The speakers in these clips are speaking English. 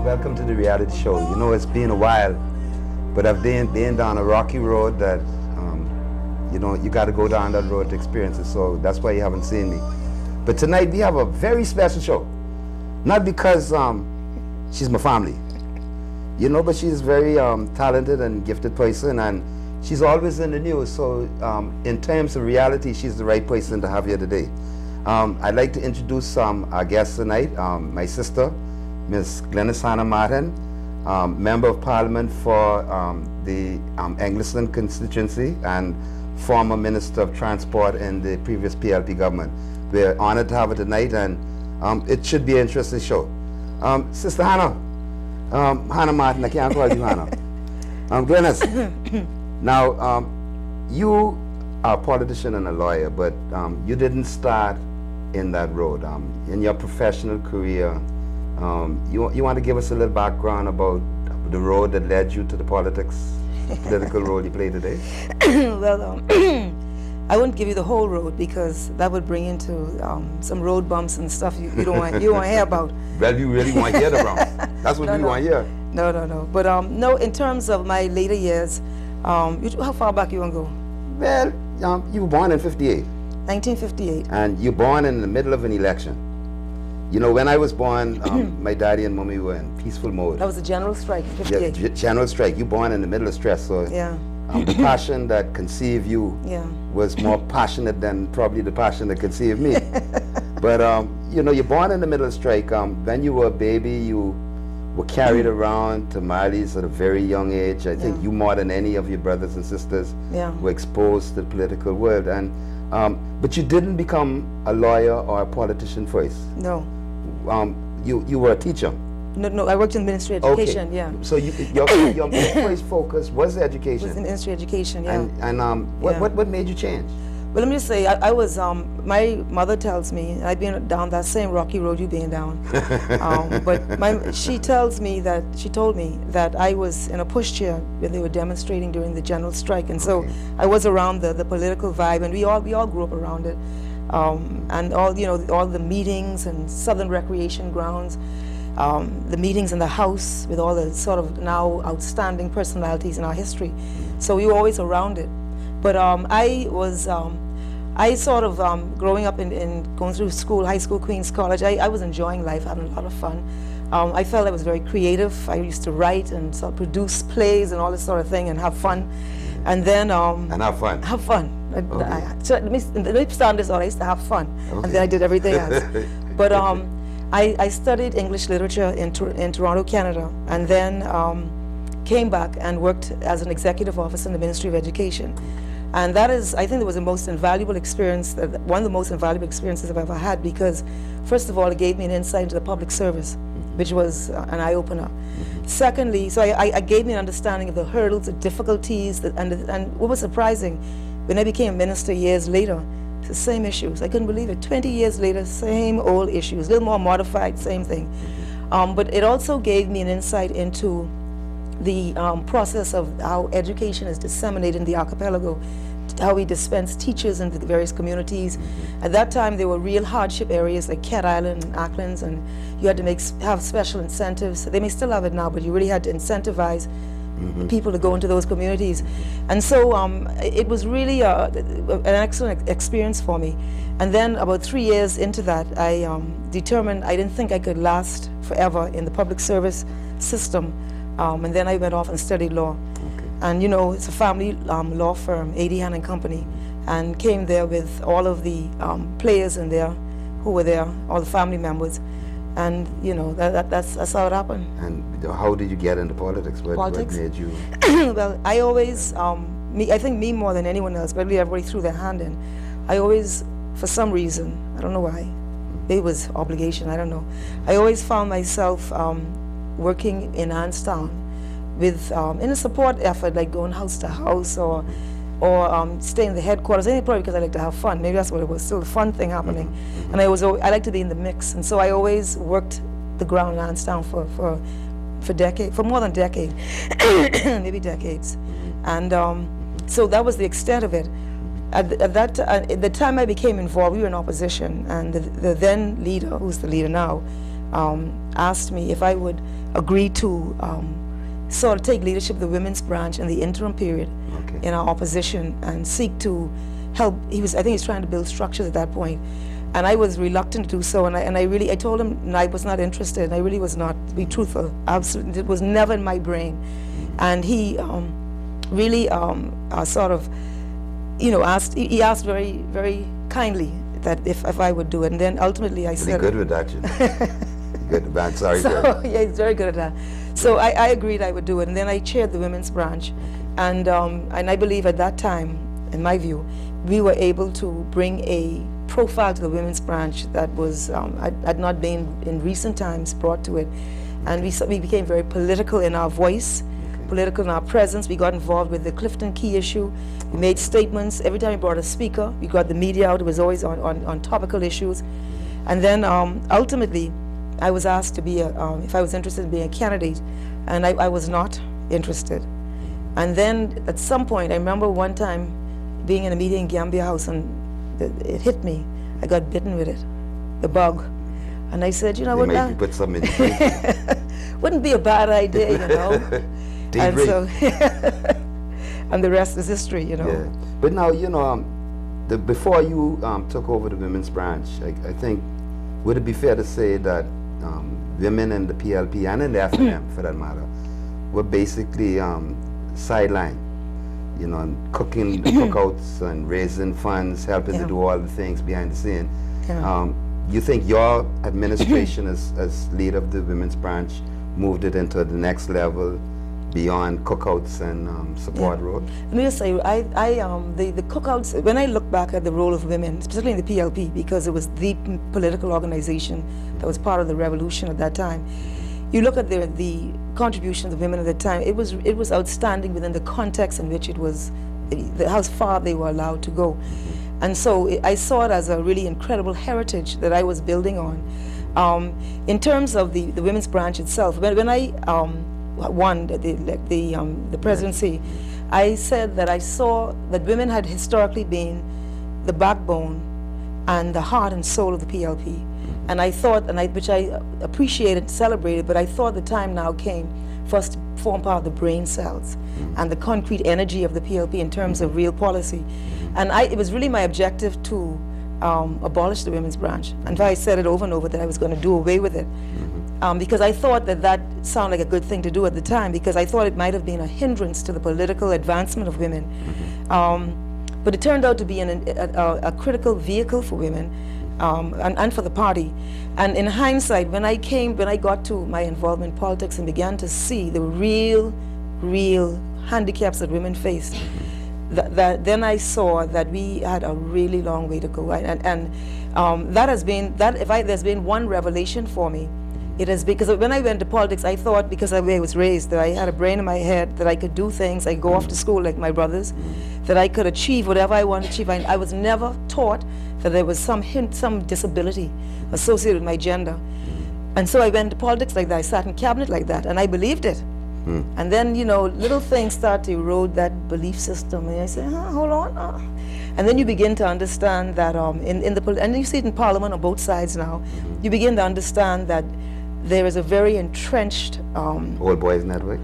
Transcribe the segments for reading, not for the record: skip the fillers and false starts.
welcome to the reality show. You know, it's been a while, but I've been down a rocky road that, you know, you got to go down that road to experience it, so that's why you haven't seen me. But tonight we have a very special show. Not because she's my family, you know, but she's a very talented and gifted person, and she's always in the news, so in terms of reality, she's the right person to have here today. I'd like to introduce our guest tonight, my sister, Ms. Glenys Hanna Martin, Member of Parliament for the Englerston constituency and former Minister of Transport in the previous PLP government. We're honored to have her tonight, and it should be an interesting show. Sister Hanna, Hanna Martin, I can't call you Hanna. Glenys, now you are a politician and a lawyer, but you didn't start in that road. In your professional career, you want to give us a little background about the road that led you to the political role you play today? Well, I wouldn't give you the whole road because that would bring into some road bumps and stuff you don't want to hear about. Well, you really want to hear the bumps. That's what we want to hear. No. But no, in terms of my later years, how far back you want to go? Well, you were born in 58. 1958. And you're born in the middle of an election. You know, when I was born, my daddy and mommy were in peaceful mode. That was a general strike in 58. Yeah, general strike. You're born in the middle of stress, so yeah. The passion that conceived you was more passionate than probably the passion that conceived me. But, you know, you're born in the middle of strike. When you were a baby, you were carried around to Mali's at a very young age. I think you more than any of your brothers and sisters were exposed to the political world. And but you didn't become a lawyer or a politician first. No. You were a teacher. No, I worked in ministry education. Okay. Yeah. So your first focus was education. Was in ministry education. Yeah. And what made you change? Well, let me just say, I was, my mother tells me, and I've been down that same rocky road you've been down, but she told me that I was in a pushchair when they were demonstrating during the general strike, and so I was around the political vibe, and we all grew up around it, and all, you know, all the meetings and Southern Recreation Grounds, the meetings in the House with all the sort of now outstanding personalities in our history, so we were always around it. But I sort of, growing up in going through school, high school, Queens College, I was enjoying life, having a lot of fun. I felt I was very creative. I used to write and sort of produce plays and all this sort of thing and have fun. And then... and have fun? Have fun. Okay. So let me start this out. I used to have fun. Okay. And then I did everything else. But I studied English literature in Toronto, Canada, and then came back and worked as an executive officer in the Ministry of Education. And that is, I think it was the most invaluable experience, one of the most invaluable experiences I've ever had, because first of all, it gave me an insight into the public service, which was an eye-opener. Secondly, so I gave me an understanding of the hurdles, the difficulties, and what was surprising, when I became a minister years later, it's the same issues. I couldn't believe it. 20 years later, same old issues, a little more modified, same thing. But it also gave me an insight into the process of how education is disseminated in the archipelago, how we dispense teachers into the various communities. At that time, there were real hardship areas like Cat Island and Acklands, and you had to have special incentives. They may still have it now, but you really had to incentivize people to go into those communities. And so it was really an excellent experience for me. And then about 3 years into that, I determined I didn't think I could last forever in the public service system. And then I went off and studied law. And you know, it's a family law firm, A.D. Hanna Company, and came there with all of the players in there who were there, all the family members. And you know, that's how it happened. And how did you get into politics? What made you? Well, I always, I think me more than anyone else, but really everybody threw their hand in. I always, for some reason, I don't know why, maybe it was obligation, I don't know. I always found myself working in Englerston with in a support effort, like going house to house or staying in the headquarters. I think probably because I like to have fun. Maybe that's what it was. Still the fun thing happening, and I like to be in the mix. And so I always worked the ground in Englerston for more than a decade, maybe decades. And so that was the extent of it. At the time I became involved, we were in opposition, and the then leader, who's the leader now, asked me if I would agree to sort of take leadership of the women's branch in the interim period in our opposition and seek to help. I think he was trying to build structures at that point. And I was reluctant to do so, and I told him I was not interested, and I really was not, to be truthful, absolutely, it was never in my brain. And he really sort of, you know, he asked very, very kindly that if I would do it, and then ultimately I said— Pretty good with that, you know. Good, bad, sorry. So, yeah, he's very good at that. So I agreed I would do it, and then I chaired the women's branch, and I believe at that time, in my view, we were able to bring a profile to the women's branch that was had not been in recent times brought to it, and we became very political in our voice, political in our presence. We got involved with the Clifton Key issue. We made statements every time we brought a speaker. We got the media out. It was always on topical issues, and then ultimately, I was asked to be if I was interested in being a candidate, and I was not interested. And then at some point, I remember one time being in a meeting in Gambia House, and it hit me. I got bitten with it, the bug. And I said, you know what, maybe put some in wouldn't be a bad idea, you know. And so, and the rest is history, you know. Yeah. But now, you know, before you took over the women's branch, I think, would it be fair to say that women in the PLP and in the FNM, for that matter, were basically sidelined? You know, and cooking cookouts and raising funds, helping to do all the things behind the scene. Yeah. You think your administration as leader of the women's branch moved it into the next level beyond cookouts and support role? Let me just say, the cookouts, when I look back at the role of women, especially in the PLP, because it was the political organization that was part of the revolution at that time, you look at the contribution of the women at the time, it was outstanding within the context in which it was, how far they were allowed to go. And so I saw it as a really incredible heritage that I was building on. In terms of the women's branch itself, when I won the presidency, I said that I saw that women had historically been the backbone and the heart and soul of the PLP. And I thought, which I appreciated and celebrated, but I thought the time now came for us to form part of the brain cells and the concrete energy of the PLP in terms of real policy. And it was really my objective to abolish the women's branch. And I said it over and over that I was going to do away with it. Because I thought that sounded like a good thing to do at the time, because I thought it might have been a hindrance to the political advancement of women. But it turned out to be a critical vehicle for women. And for the party. And in hindsight, when I got to my involvement in politics and began to see the real handicaps that women faced, then I saw that we had a really long way to go. And that has been, there's been one revelation for me, it is because when I went to politics, I thought, because of the way I was raised, that I had a brain in my head, that I could do things, I could go off to school like my brothers, that I could achieve whatever I wanted to achieve. I was never taught that there was some disability associated with my gender. And so I went to politics like that, I sat in cabinet like that, and I believed it. And then, you know, little things start to erode that belief system, and I say, hold on. And then you begin to understand that, and you see it in Parliament on both sides now, you begin to understand that there is a very entrenched... old boys network?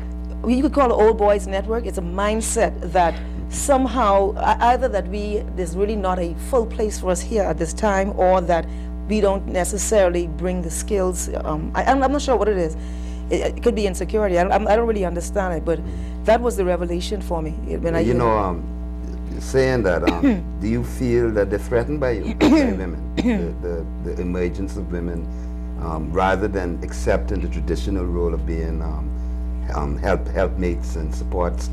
You could call it old boys network. It's a mindset that somehow, either that there's really not a full place for us here at this time, or that we don't necessarily bring the skills. I'm not sure what it is. It could be insecurity. I don't really understand it, but that was the revelation for me. When saying that, do you feel that they're threatened by you, by women, the emergence of women, rather than accepting the traditional role of being helpmates and supports?